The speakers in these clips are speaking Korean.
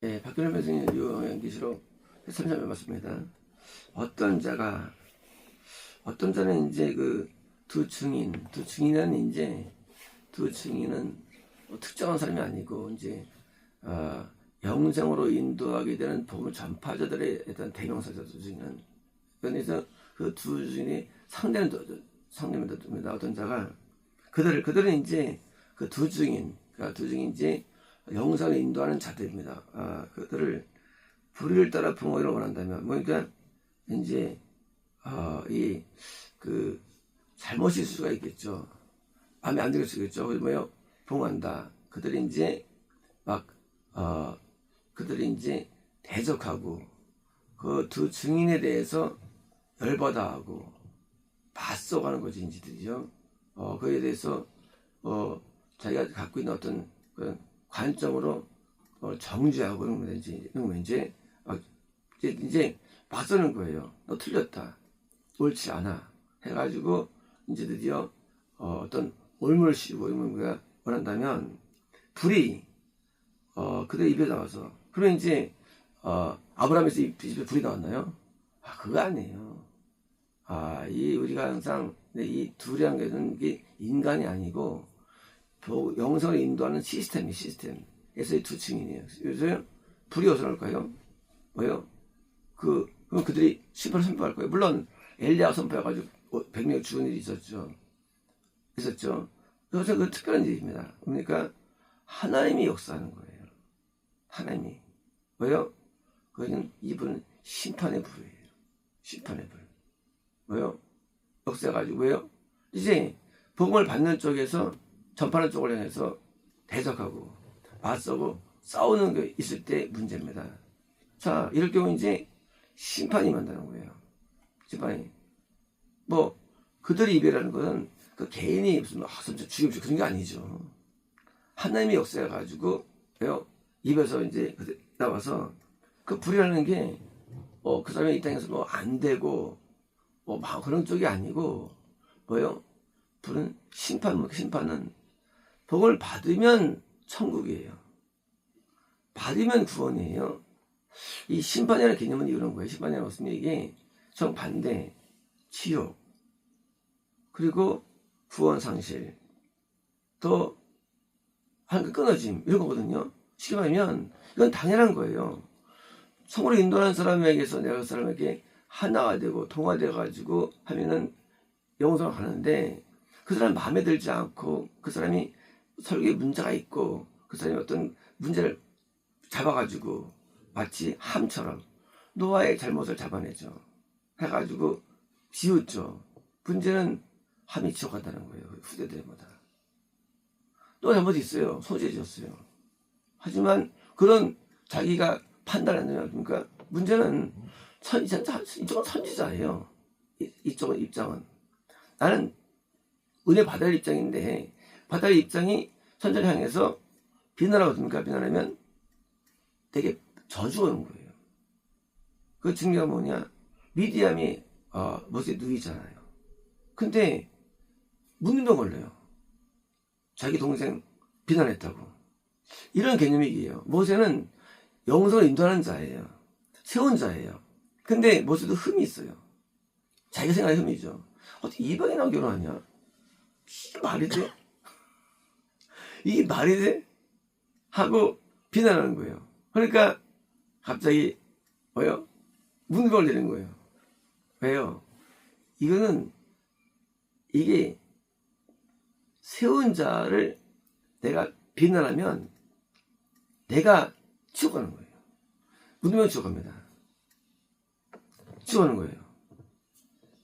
예, 박근혜 선생님 요한계시록 3장에 맞습니다. 어떤 자는 이제 그 두 증인은 이제 두 증인은 특정한 사람이 아니고 이제 영생으로 인도하게 되는 복음 전파자들의 일단 대명사죠. 두 증인은. 그래서 그 두 증인이 상대입니다. 어떤 자가 그들은 이제 그 두 증인, 그러니까 두 증인 이제 영상을 인도하는 자들입니다. 그들을 불의를 따라 부모이라고 원한다면, 그러니까 이제 이 그 잘못일 수가 있겠죠. 마음에 안 들 수가 있겠죠. 그래서 뭐요? 봉한다. 그들이 이제 그들이 이제 대적하고 그 두 증인에 대해서 열받아하고 맞서가는 거지 인지들이죠. 그에 대해서 자기가 갖고 있는 어떤 그런 관점으로 정죄하고 그런 거 이제 맞서는 거예요. 너 틀렸다. 옳지 않아. 해가지고 이제 드디어 어떤 올무를 씌우고 이런 원한다면 불이 그들 입에 나와서 그러면 이제 아브라함에서 입에 불이 나왔나요? 그거 아니에요. 이 우리가 항상 이 둘이란 게 인간이 아니고 영성을 인도하는 시스템에서의 두 층이네요. 요새 불이 어디서 나올까요? 뭐요? 그럼 그들이 심판을 선포할 거예요. 물론 엘리야가 선포해가지고 100명이 죽은 일이 있었죠. 그래서 그 특별한 일입니다. 그러니까 하나님이 역사하는 거예요. 하나님이 뭐요? 그것은 이분은 심판의 불이에요. 심판의 불. 뭐요? 역사해가지고 왜요? 이제 복음을 받는 쪽에서 전파하는 쪽을 향해서 대적하고 맞서고 싸우는 게 있을 때 문제입니다. 자, 이럴 경우 이제 심판이 임한다는 거예요. 심판이. 그들의 이별이라는 것은 그 개인이 무슨 죽임식 그런 게 아니죠. 하나님의 역사해가지고 왜요? 입에서 이제 나와서 그 불이라는 게 그 사람이 이 땅에서 안 되고 그런 쪽이 아니고 뭐요? 불은 심판은 복을 받으면 천국이에요. 받으면 구원이에요. 이 심판이라는 개념은 이런 거예요. 심판이라는 것은 이게 정반대, 지옥, 그리고 구원 상실, 또 하나님과 끊어짐 이런 거거든요. 쉽게 말하면 이건 당연한 거예요. 성으로 인도하는 사람에게서 내가 그 사람에게 하나가 되고 동화돼 가지고 하면은 영성을 가는데 그 사람 마음에 들지 않고 그 사람이 설교에 문제가 있고 그 사람이 어떤 문제를 잡아가지고 마치 함처럼 노아의 잘못을 잡아내죠. 해가지고 지웠죠. 문제는 함이 지옥한다는 거예요. 후대들보다. 또 잘못이 있어요. 소재지었어요. 하지만 그런 자기가 판단하느냐 그러니까 문제는 이쪽은 선지자예요. 이쪽은 입장은 나는 은혜 받을 입장인데 받을 입장이 선지자를 향해서 비난하고 듭니까? 비난하면 되게 저주가 오는 거예요. 그 증거가 뭐냐? 미디암이 모세의 누이잖아요. 근데 묵는병 걸려요. 자기 동생 비난했다고. 이런 개념이에요. 모세는 영성을 인도하는 자예요. 세운 자예요. 근데 모세도 흠이 있어요. 자기가 생각의 흠이죠. 어떻게 이방인하고 결혼하냐? 이게 말이 돼? 이게 말이 돼? 하고 비난하는 거예요. 그러니까 갑자기 뭐요? 묵는병을 내는 거예요. 왜요? 이게 세운 자를 내가 비난하면 내가 지옥 가는 거예요. 묵는병 지옥 갑니다. 지옥 가는 거예요.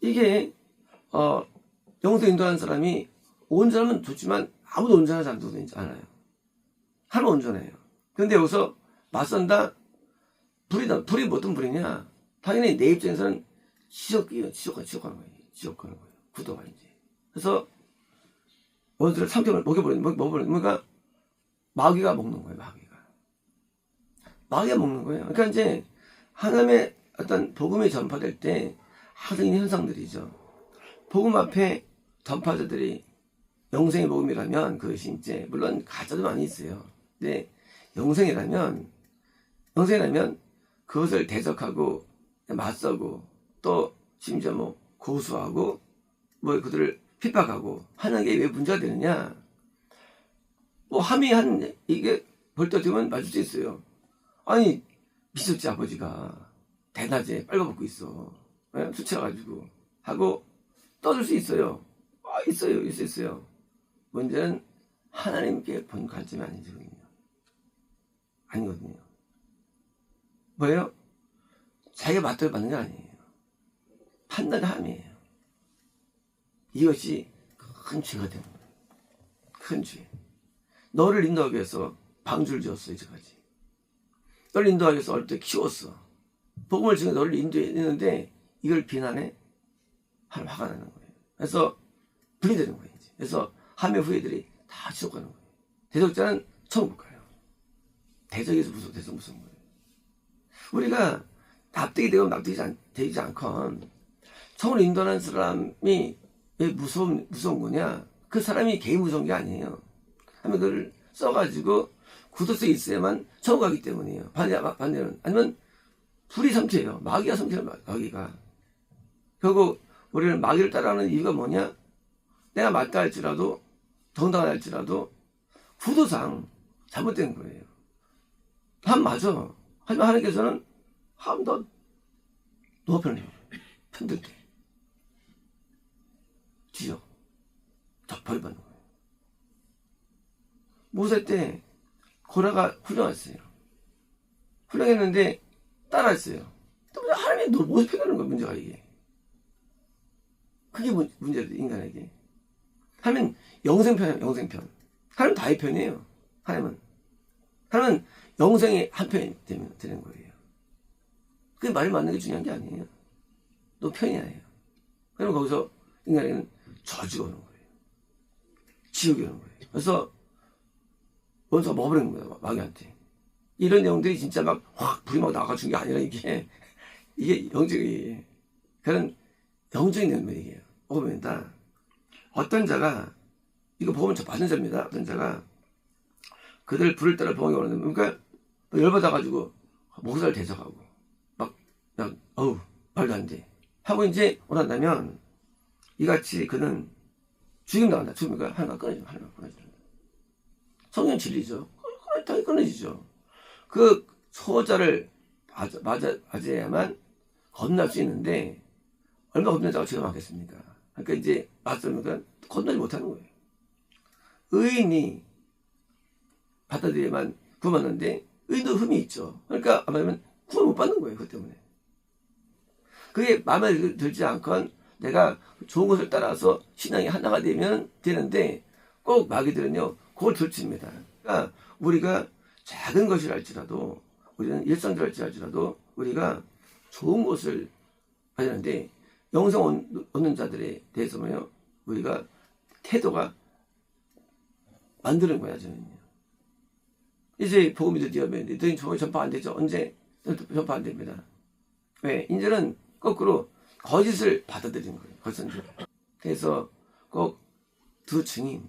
이게 영성 인도하는 사람이 온전하면 좋지만 아무도 온전하지 않아요. 하나님 온전해요. 근데 여기서 맞선다? 불이 어떤 불이냐? 당연히 내 입장에서는 지옥 가는 거예요. 지옥 가는 거예요. 구도가 이제. 그래서 원수를 삼켜을 먹여버리니까 마귀가 먹는 거예요. 마귀가 먹는 거예요. 그러니까 이제 하나님의 어떤 복음이 전파될 때 항상 있는 현상들이죠. 복음 앞에 전파자들이 영생의 복음이라면 그것이 이제 물론 가짜도 많이 있어요. 근데 영생이라면 영생이라면 그것을 대적하고 맞서고 또 심지어 뭐 고소하고 뭐 그들을 핍박하고 하는 게 왜 문제가 되느냐? 뭐 함이 한 이게 벌떡 되면 맞을 수 있어요. 아니 미쳤지 아버지가 대낮에 빨가벗고 있어. 술 취해가지고 하고 떠들 수 있어요. 있어요. 있어요. 문제는 하나님께 본 관점이 아니거든요. 아니거든요. 뭐예요? 자기가 맞다고 받는 게 아니에요. 판단의 함이에요. 이것이 큰 죄가 되는 거예요. 큰 죄. 너를 인도하기 위해서 방주를 지었어 이제까지. 너를 인도하기 위해서 어릴 때 키웠어. 복음을 지금 너를 인도했는데 이걸 비난해? 하나님 화가 나는 거예요. 그래서 불이 되는 거예요. 이제. 그래서 함의 후예들이 다 지옥 가는 거예요. 대적자는 천국 가요. 대적에서 무서운 거예요. 우리가 납득이 되고 되지 않건 성을 인도하는 사람이 왜 무서운 거냐? 그 사람이 개인 무서운 게 아니에요. 하면 그걸 써가지고 구도성이 있어야만 천국 가기 때문이에요. 반대는 아니면 불이 삼켜요. 마귀가 삼켜요. 마귀가. 결국 우리는 마귀를 따라하는 이유가 뭐냐? 내가 맞다 할지라도 정당하다 할지라도 구도상 잘못된 거예요. 함 맞아. 하지만 하나님께서는 함 너 편을 편들게 지어 더 벌받는 거예요. 모세 때 고라가 훌륭했어요. 훌륭했는데 따라했어요. 또 하나님이 너 모세 편하는 거야. 문제가 이게. 그게 문제다 인간에게. 하나님은 영생편이에요. 영생편. 하나님 다의 편이에요. 하나님은 영생의 한 편이 되는 거예요. 그게 말이 맞는 게 중요한 게 아니에요. 너 편이야 해요. 그러면 거기서 인간에게는 저주가 오는 거예요. 지옥이 오는 거예요. 그래서 원수가 먹어버리는 거예요. 마귀한테. 이런 내용들이 진짜 막 확 불이 막 나가준 게 아니라 이게 영적인 그런 영적인 면이에요. 보면다 어떤 자가 이거 보면 저 받은 자입니다. 어떤 자가 그들 불을 따라 봉하게 오는데 그러니까 열받아가지고 목사를 대적하고 막 어우 말도 안 돼 하고 이제 오란다면 이같이 그는 죽임 당한다. 죽으니까 하나가 끊어지죠. 성경 진리죠. 당연히 끊어지죠. 그 소자를 맞아야만 건널 수 있는데 얼마나 겁난 자가 죄가 많겠습니까? 그러니까 이제 맞으니까 건너지 못하는 거예요. 의인이 받아들여야만 구원받는데 의인도 흠이 있죠. 그러니까 아마면 구원 못 받는 거예요. 그것 때문에. 그게 마음에 들지 않건 내가 좋은 것을 따라서 신앙이 하나가 되면 되는데 꼭 마귀들은요 그걸 들칩니다. 그러니까 우리가 작은 것이랄지라도 우리는 일상들할지라도 우리가 좋은 것을 하려는데 영생 얻는 자들에 대해서는요 우리가 태도가 만드는 거야 저는요. 이제 복음이 드디어면 너희 전파 안 되죠. 언제 전파 안 됩니다. 왜? 이제는 거꾸로 거짓을 받아들이는 거예요. 거짓을. 그래서 꼭 두 증인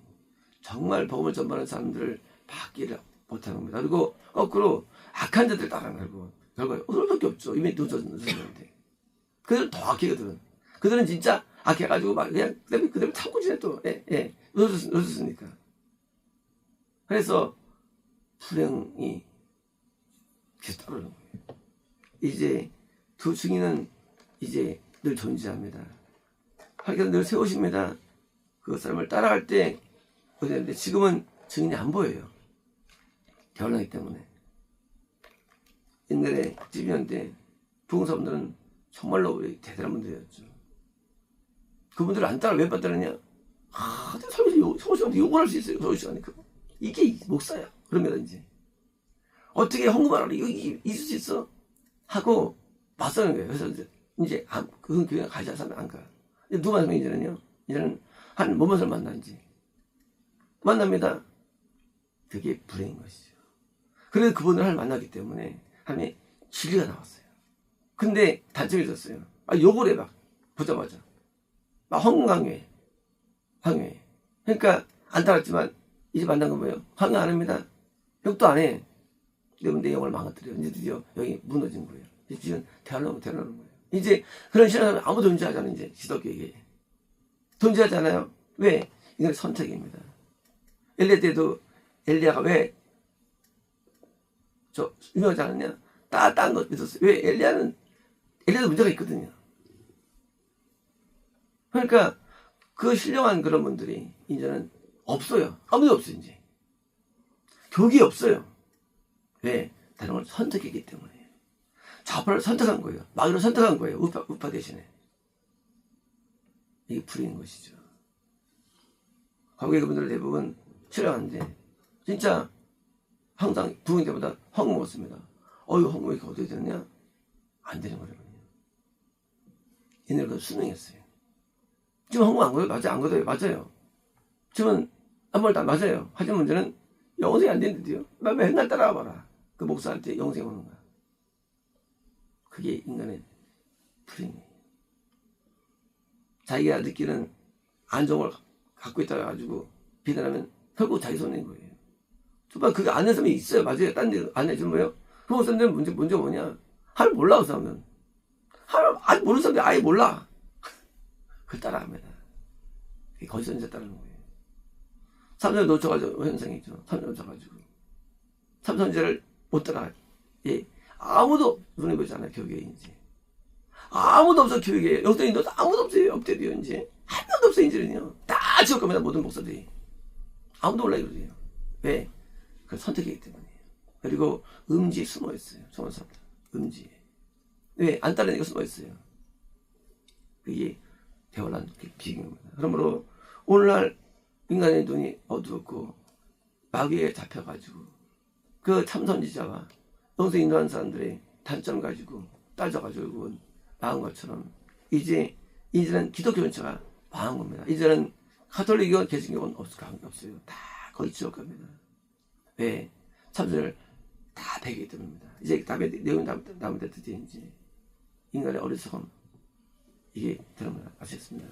정말 복음을 전파하는 사람들을 받기를 못하는 겁니다. 그리고 거꾸로 악한 자들 따라가는 거고 결과에 어떨 수밖에 없죠. 이미 늦었는데 그들은 더 악해. 그들은 진짜 악해가지고 막 그냥 그대로 참고 지내 또 늦었으니까. 그래서 불행이 계속 따르는 거예요. 이제 두 증인은 이제 늘 존재합니다. 하나님께서 늘 세우십니다. 그 사람을 따라갈 때 그런데 지금은 증인이 안 보여요. 결혼하기 때문에. 옛날에 90년대 부흥사분들은 정말로 대단한 분들이었죠. 그분들을 안 따라 왜 따르냐? 서울시간에 욕을 할 수 있어요. 서울시간에 이게 목사야. 그러면 이제 어떻게 헌금하라고 이게 있을 수 있어? 하고 맞서는 거예요. 그래서 이제 그 교회 가지 않으면 안 가. 누가 하면 이제는 한 뭐몇을 만나는지 만납니다. 그게 불행인 것이죠. 그래서 그분을 하나님 만나기 때문에 하나님의 진리가 나왔어요. 근데 단점이 있었어요. 욕을 해 막 보자마자 막 황해. 그러니까 안 따랐지만 이제 만난 거 뭐예요? 황해 안 합니다. 욕도 안 해. 내 영을 망가뜨려. 이제 드디어 여기 무너진 거예요. 이제 지금 대화하는 거예요. 이제 그런 신앙은 아무도 존재하잖아요. 이제 기독교에 존재하잖아요. 왜? 이건 선택입니다. 엘리야 때도 엘리야가 왜 유명하지 않았냐? 딴 거 믿었어요. 왜? 엘리야도 문제가 있거든요. 그러니까 그 신령한 그런 분들이 이제는 없어요. 아무도 없어요. 이제 교기 없어요. 왜? 다른 걸 선택했기 때문에. 좌파를 선택한 거예요. 마귀를 선택한 거예요. 우파 대신에. 이게 불인 것이죠. 과거의 그분들 대부분 신령한데 진짜 항상 부흥 때마다 헌금 먹었습니다. 이거 헌금 왜 이렇게 어떻게 되느냐? 안 되는 거거든요. 얘네가 수능했어요. 지금 헌금 안 거둬요? 맞아요? 안 거둬요? 맞아요. 지금은 아무 말도 안 맞아요. 하지만 문제는 영생이 안 되는데요. 나 맨날 따라와 봐라. 그 목사한테 영생이 오는 거야. 그게 인간의 불행이에요. 자기가 느끼는 안정을 갖고 있다 가지고 비난하면 결국 자기 손해인 거예요. 정말 그게 아는 사람이 있어요. 맞아요. 딴 데 안 해주는 거예요. 그 사람들은 문제 뭐냐? 하나님 몰라, 그 사람은. 하나님 아직 모르는 사람들이 아예 몰라. 그걸 따라갑니다. 그게 거짓 선지자 따르는 거예요. 삼손을 놓쳐가지고 현상이죠. 삼손을 놓쳐가지고 삼손제를 못 따라. 예, 아무도 눈에 보이지 않아요. 교회에 이제 아무도 없어. 교회에 영적인도 아무도 없어요. 업데이트요. 이제 한 명도 없어요. 이제는요. 다 지옥 갑니다. 모든 목사들이 아무도 몰라 이거예요. 왜? 그 선택이기 때문이에요. 그리고 음지에 숨어 있어요. 좋은 사람들 음지에. 왜? 안 따르니까 숨어 있어요. 그게 대화란 비경입니다. 그러므로 오늘날 인간의 눈이 어두웠고 마귀에 잡혀가지고 그 참선지자와 영생 인도하는 사람들의 단점 가지고 따져가지고 나은 것처럼 이제는 기독교 전체가 망한 겁니다. 이제는 가톨릭이건 개신교건 없어요. 다 거의 지옥 갑니다. 왜? 참선을 다 배기 때문입니다. 이제 내용이 남은 데 드디어 이제 인간의 어리석음 이게 드러나 아시겠습니다.